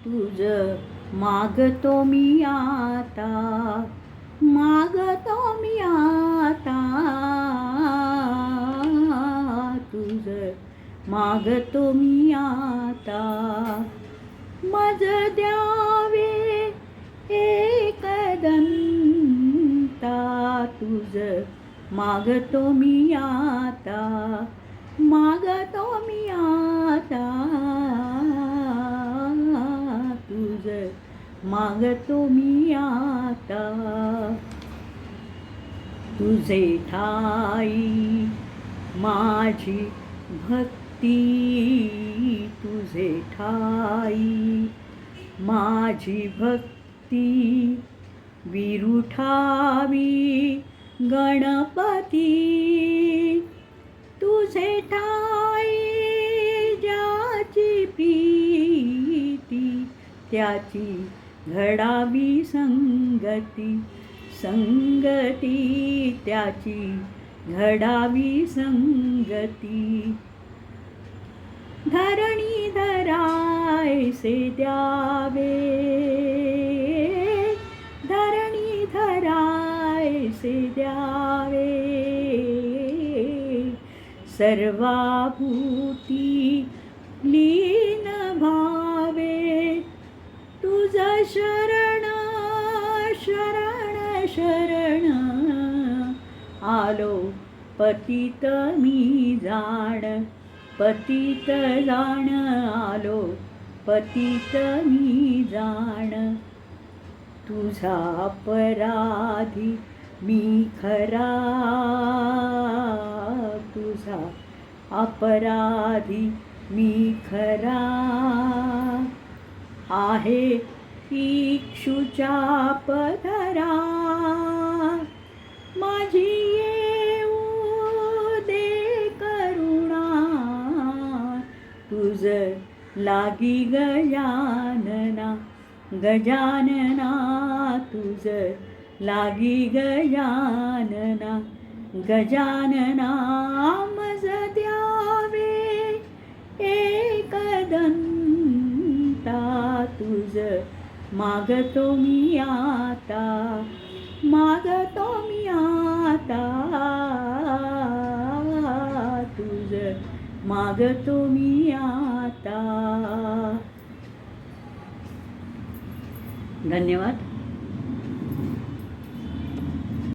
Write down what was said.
तुझ मागतो मी आता, मागतो मी आता, तुझ मागतो मी आता. मज द्यावे एकदंता, तुझ मागतो मी आता, मागतो मी आता, तुझ मागतो मी आता. तुझे ठाई माझी भक्ती, तुझे ठाई माझी भक्ती, विरुठावी गणपती. तुझे ठाई ज्याची प्रीती, त्याची घडावी संगती, संगती त्याची घडावी संगती. धरणी धरायसे द्यावे, धरणी धरायसे द्यावे, सर्वाभूती लीन भावे. तुझ शरण शरण शरण आलो, पतित मी जाण, पतित जाण आलो, पतित मी जाण. तुझा अपराधी मी खरा, तुझा अपराधी मी खरा. आहे इक्षुचा पदरा, माझी येऊ दे करुणा. तुझ लागी गजानना, गजानना, तुझ लागी गजानना, गजानना. मज द्यावे एकदंता, तुझ मागतो मी आता, मागतो मी आता, तुझ मागतो मी आता. धन्यवाद.